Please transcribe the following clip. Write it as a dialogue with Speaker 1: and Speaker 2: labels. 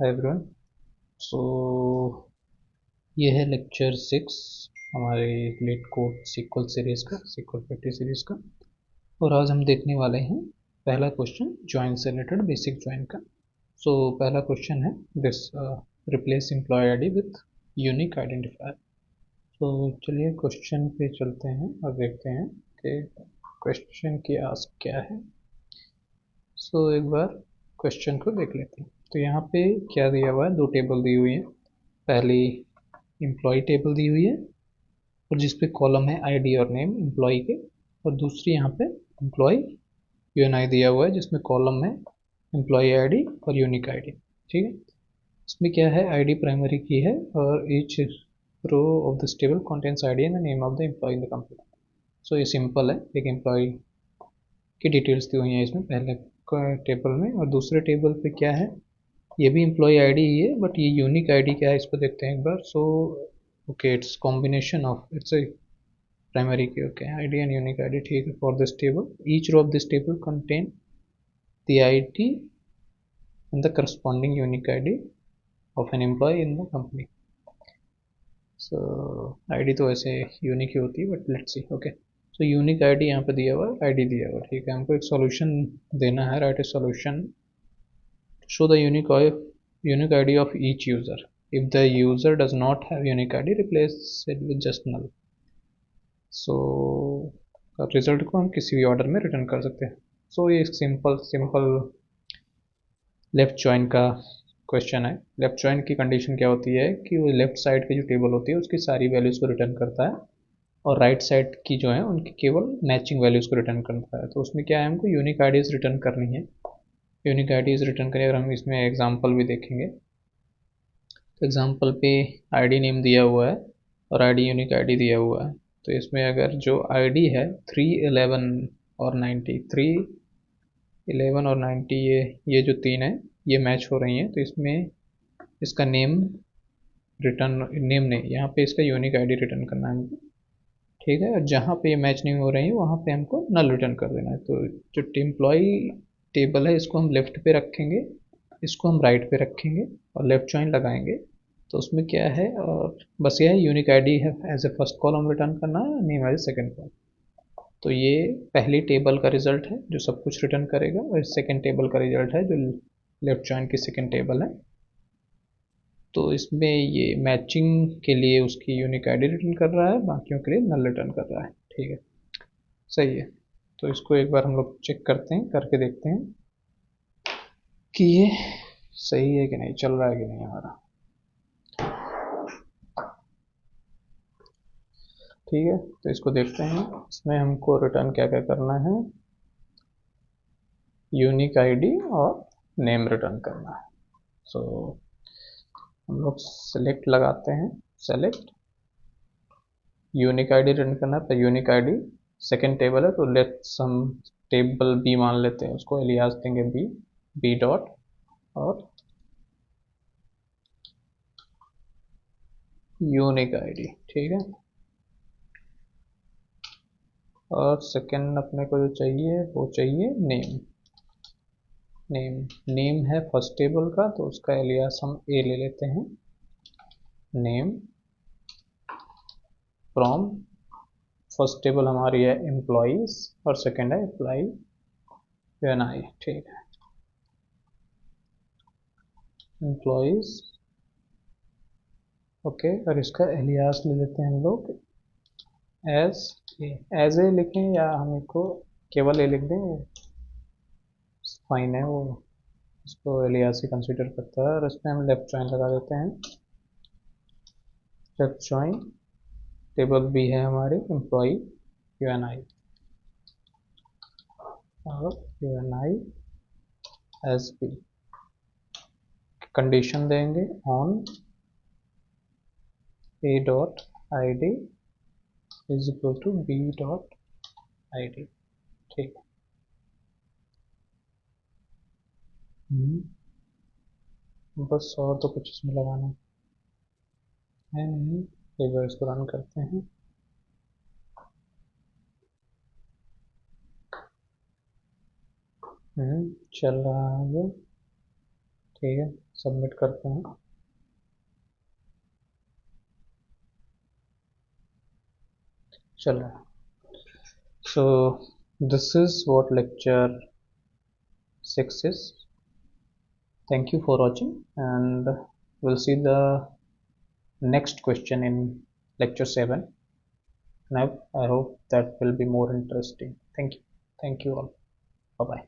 Speaker 1: Hi everyone. सो ये है lecture 6 हमारे लीट कोड सीक्वल सीरीज़ का, सीक्वल प्रैक्टिस सीरीज़ का। और आज हम देखने वाले हैं पहला क्वेश्चन ज्वाइन से रिलेटेड, बेसिक ज्वाइन का। सो पहला क्वेश्चन है this, replace employ ID with unique identifier. तो चलिए क्वेश्चन पे चलते हैं और देखते हैं कि क्वेश्चन की आस्क क्या है। सो एक बार क्वेश्चन को देख लेते हैं। तो यहाँ पे क्या दिया हुआ है, दो टेबल दी हुई है। पहली एम्प्लॉय टेबल दी हुई है और जिसपे कॉलम है आईडी और नेम एम्प्लॉय के, और दूसरी यहाँ पे एम्प्लॉय यूएनआई दिया हुआ है जिसमें कॉलम है एम्प्लॉय आईडी और यूनिक आईडी। ठीक है, इसमें क्या है, आईडी प्राइमरी की है और each row of this table contains ID and name of the employee in the company. So ये सिंपल है, एक एम्प्लॉय की डिटेल्स दी हुई हैं इसमें पहले टेबल में, और दूसरे टेबल पे क्या है, ये भी एम्प्लॉय आईडी ही है बट ये यूनिक आईडी क्या है इस पर देखते हैं एक बार। So okay, it's combination of, it's a primary key, okay, ID and unique ID. ठीक है, for this table each row of this table contain the ID and the corresponding unique ID of an employee in the company. So ID तो ऐसे unique ही होती है but let's see. Okay, so unique ID यहाँ पे दिया हुआ है, आईडी दिया हुआ है। ठीक है, हमको एक सॉल्यूशन देना है, right A solution. Show the unique ID of each user. If the user does not have unique ID, replace it with just null. So result को हम किसी भी ऑर्डर में रिटर्न कर सकते हैं। सो ये सिंपल लेफ्ट जॉइन का क्वेश्चन है। लेफ्ट जॉइन की कंडीशन क्या होती है कि वो लेफ्ट साइड की जो टेबल होती है उसकी सारी वैल्यूज़ को रिटर्न करता है और राइट साइड की जो है उनकी केवल मैचिंग वैल्यूज़ को रिटर्न करता है। तो उसमें क्या है, हमको यूनिक आईडीज रिटर्न करनी है। यूनिक आईडीज रिटर्न करें और हम इसमें एग्जांपल भी देखेंगे। तो एग्जांपल पे आईडी नेम दिया हुआ है और आईडी यूनिक आईडी दिया हुआ है। तो इसमें अगर जो आईडी है 311 और 90, 311 और 90, ये जो तीन है ये मैच हो रही हैं, तो इसमें इसका नेम रिटर्न, नेम नहीं, यहाँ पे इसका यूनिक आईडी रिटर्न करना है हमको। ठीक है, और जहाँ पे ये मैच नहीं हो रही है वहाँ पे हमको नल रिटर्न कर देना है। तो जो एम्प्लॉय टेबल है इसको हम लेफ्ट पे रखेंगे, इसको हम राइट पे रखेंगे और लेफ्ट जॉइन लगाएंगे। तो उसमें क्या है, और बस यह है, यूनिक आईडी है as a first column return करना है, name as a second column. तो ये पहली टेबल का रिजल्ट है जो सब कुछ रिटर्न करेगा, और सेकेंड टेबल का रिजल्ट है जो लेफ्ट जॉइन की सेकेंड टेबल है। तो इसमें ये मैचिंग के लिए उसकी यूनिक आईडी रिटर्न कर रहा है, बाकियों के लिए नल रिटर्न कर रहा है। ठीक है, सही है। तो इसको एक बार हम लोग चेक करते हैं, करके देखते हैं कि ये सही है कि नहीं, चल रहा है कि नहीं हमारा। ठीक है, तो इसको देखते हैं। इसमें हमको रिटर्न क्या क्या करना है, यूनिक आईडी और नेम रिटर्न करना है। सो हम लोग सेलेक्ट लगाते हैं, सेलेक्ट यूनिक आईडी रिटर्न करना है। तो यूनिक आईडी सेकेंड टेबल है तो लेट्स हम टेबल बी मान लेते हैं, उसको एलियास देंगे बी, बी डॉट और यूनिक आईडी। ठीक है, और सेकेंड अपने को जो चाहिए वो चाहिए नेम। नेम है फर्स्ट टेबल का तो उसका एलियास हम ए ले लेते हैं, नेम फ्रॉम फर्स्ट टेबल हमारी है एम्प्लॉइज और सेकेंड है एम्प्लॉई यूएनआई। ठीक है, एम्प्लॉइज, ओके, और इसका एलियास ले लेते हैं हम लोग एज ए लिखें या हम इसको केवल ए लिख दें, फाइन है वो, इसको एलियास ही कंसिडर करता है। और इसमें हम लेफ्ट जॉइन लगा देते हैं, लेफ्ट जॉइन टेबल बी है हमारी एम्प्लॉई यूएनआई और यूएनआई एज बी। कंडीशन देंगे on A dot I D is equal to B dot I D. ठीक है, बस और तो कुछ इसमें लगाना है नहीं। एक बार इसको रन करते हैं। चल रहा है ये, ठीक है, सबमिट करते हैं। चल रहा है। So this is what lecture 6 is. Thank you for watching, and we'll see the next question in lecture 7. Now I hope that will be more interesting. Thank you all. Bye bye.